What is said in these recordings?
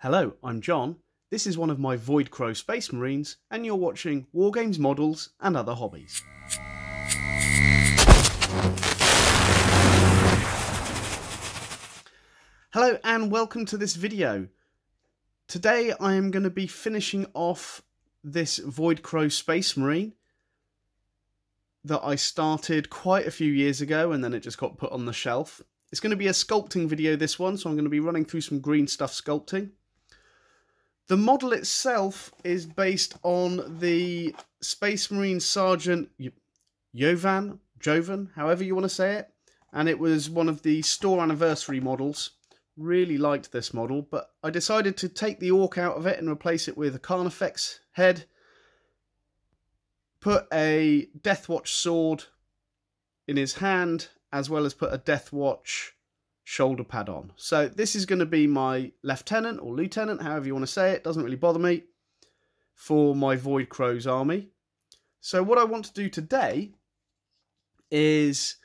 Hello, I'm John. This is one of my Void Crow Space Marines, and you're watching Wargames, Models and Other Hobbies. Hello and welcome to this video. Today I am going to be finishing off this Void Crow Space Marine that I started quite a few years ago and then it just got put on the shelf. It's going to be a sculpting video, this one, so I'm going to be running through some green stuff sculpting. The model itself is based on the Space Marine Sergeant Jovan, however you want to say it, and it was one of the store anniversary models. Really liked this model, but I decided to take the orc out of it and replace it with a Carnifex head, put a Deathwatch sword in his hand, as well as put a Deathwatch shoulder pad on. So this is going to be my lieutenant or lieutenant, however you want to say it, doesn't really bother me, for my Void Crows army. So what I want to do today is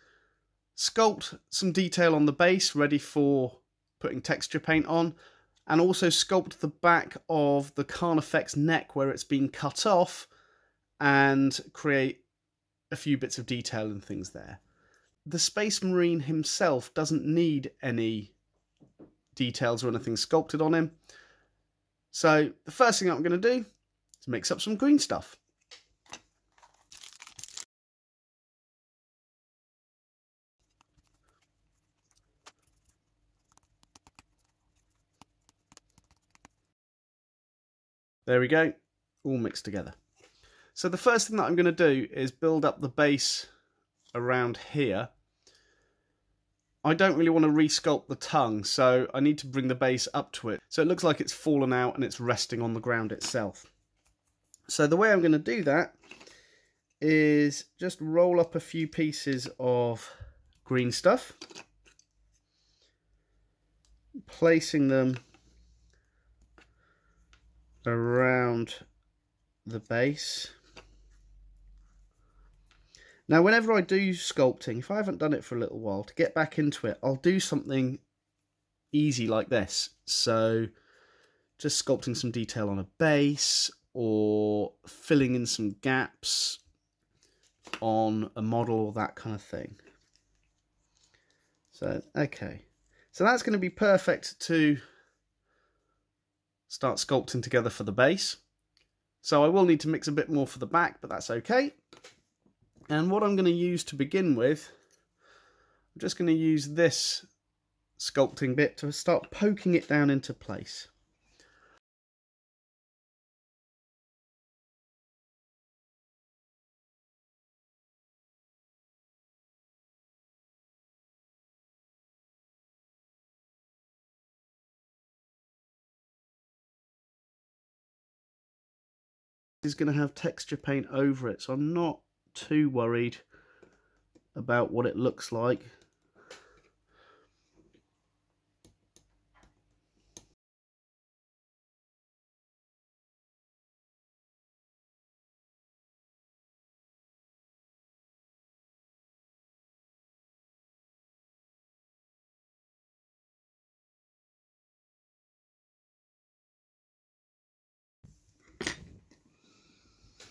sculpt some detail on the base, ready for putting texture paint on, and also sculpt the back of the Carnifex neck where it's been cut off and create a few bits of detail and things there. The Space Marine himself doesn't need any details or anything sculpted on him. So the first thing I'm going to do is mix up some green stuff. There we go, all mixed together. So the first thing that I'm going to do is build up the base around here. I don't really want to resculpt the tongue, so I need to bring the base up to it. So it looks like it's fallen out and it's resting on the ground itself. So the way I'm going to do that is just roll up a few pieces of green stuff, placing them around the base. Now whenever I do sculpting, if I haven't done it for a little while, to get back into it, I'll do something easy like this. So just sculpting some detail on a base or filling in some gaps on a model or that kind of thing. So, okay. So that's going to be perfect to start sculpting together for the base. So I will need to mix a bit more for the back, but that's okay. And what I'm going to use to begin with, I'm just going to use this sculpting bit to start poking it down into place. Is going to have texture paint over it, so I'm not too worried about what it looks like.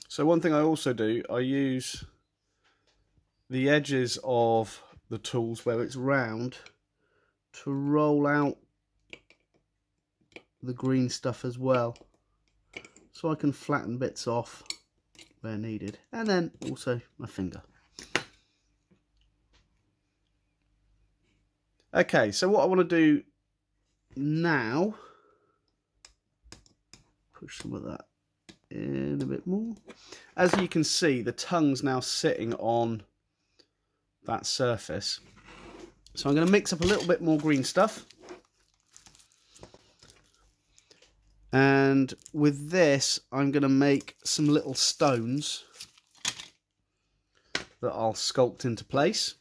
So one thing I also do, I use the edges of the tools where it's round to roll out the green stuff as well, so I can flatten bits off where needed, and then also my finger. Okay, so what I want to do now, push some of that in a bit more. As you can see, the tongue's now sitting on that surface. So I'm going to mix up a little bit more green stuff. And with this, I'm going to make some little stones that I'll sculpt into place.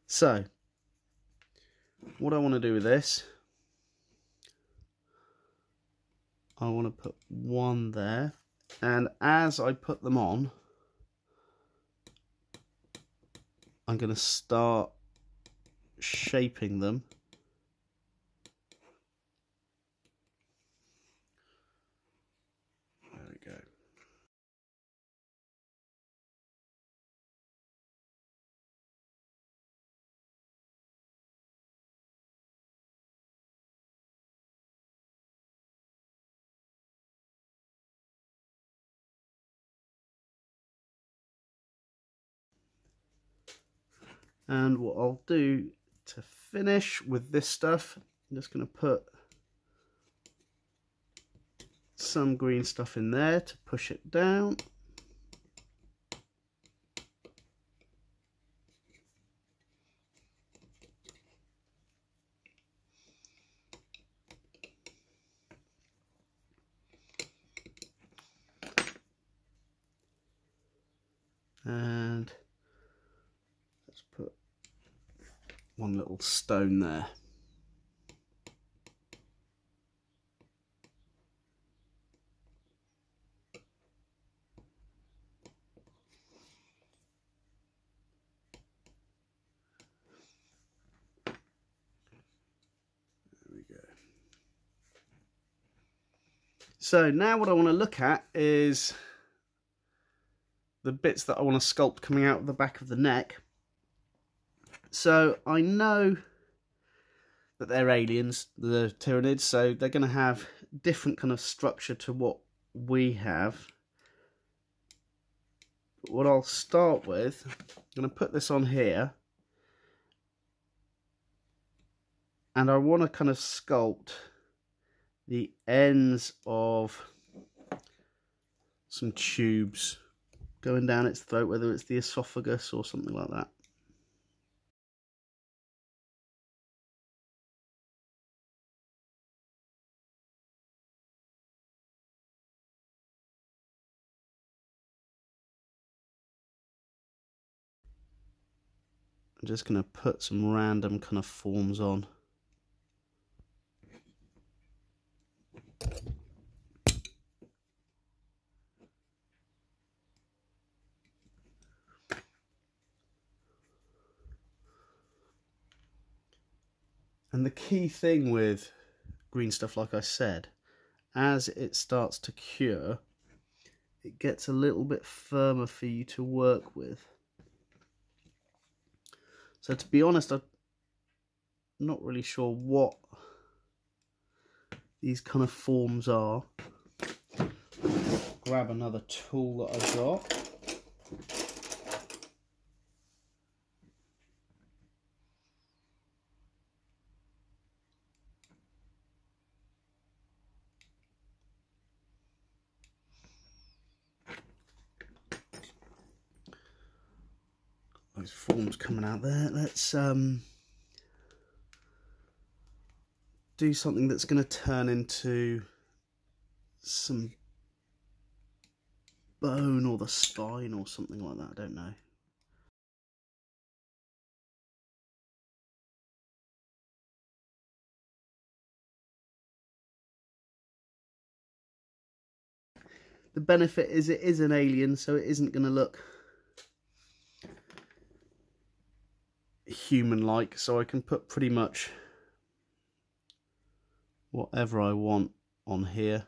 So what I want to do with this, I want to put one there, and as I put them on, I'm going to start shaping them. There we go. And what I'll do to finish with this stuff, I'm just going to put some green stuff in there to push it down. And let's put one little stone there. There we go. So now what I want to look at is the bits that I want to sculpt coming out of the back of the neck. So I know that they're aliens, the Tyranids, so they're going to have different kind of structure to what we have. But what I'll start with, I'm going to put this on here, and I want to kind of sculpt the ends of some tubes going down its throat, whether it's the esophagus or something like that. I'm just going to put some random kind of forms on. And the key thing with green stuff, like I said, as it starts to cure, it gets a little bit firmer for you to work with. So to be honest, I'm not really sure what these kind of forms are. Grab another tool that I've got. Those forms coming out there. Let's do something that's going to turn into some bone or the spine or something like that. I don't know. The benefit is it is an alien, so it isn't going to look human-like, so I can put pretty much whatever I want on here.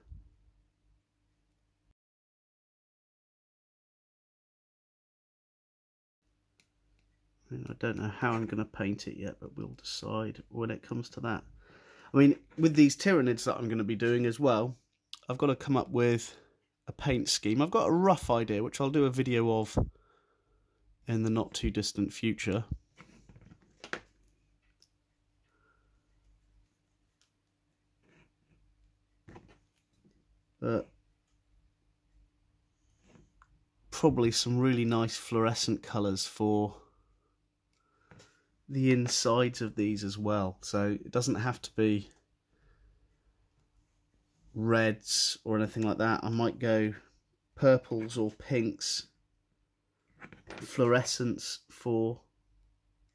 I don't know how I'm going to paint it yet, but we'll decide when it comes to that. I mean, with these Tyranids that I'm going to be doing as well, I've got to come up with a paint scheme. I've got a rough idea, which I'll do a video of in the not too distant future. But probably some really nice fluorescent colours for the insides of these as well. So it doesn't have to be reds or anything like that. I might go purples or pinks, fluorescence for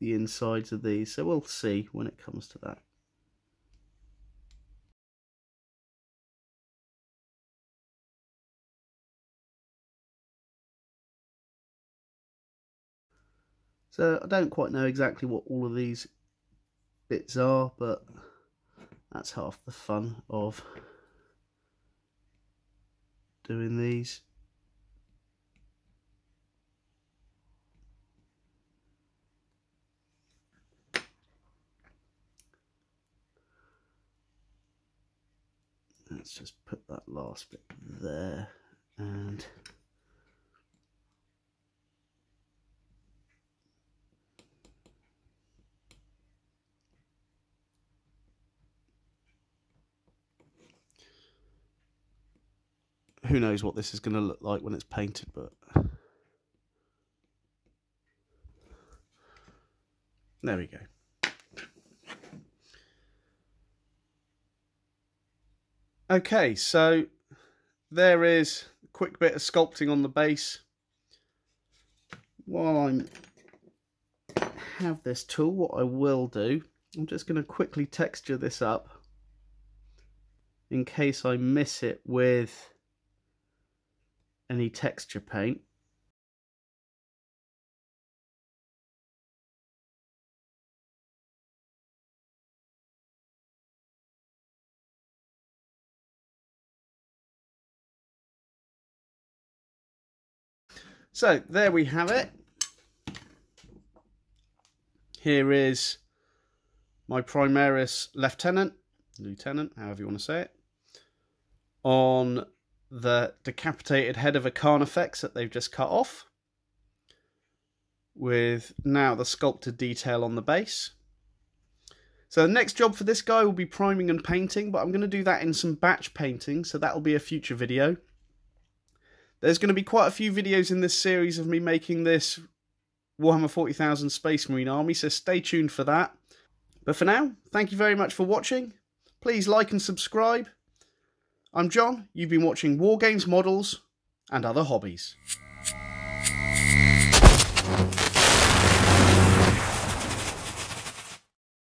the insides of these. So we'll see when it comes to that. So I don't quite know exactly what all of these bits are, but that's half the fun of doing these. Let's just put that last bit there, and who knows what this is going to look like when it's painted, but there we go. Okay, so there is a quick bit of sculpting on the base. While I have this tool, what I will do, I'm just going to quickly texture this up in case I miss it with any texture paint. So there we have it. Here is my Primaris Lieutenant, however you want to say it, on the decapitated head of a Carnifex that they've just cut off, with now the sculpted detail on the base. So the next job for this guy will be priming and painting, but I'm going to do that in some batch painting, so that will be a future video. There's going to be quite a few videos in this series of me making this Warhammer 40,000 Space Marine army, so stay tuned for that. But for now, thank you very much for watching. Please like and subscribe. I'm John, you've been watching War Games, Models and Other Hobbies.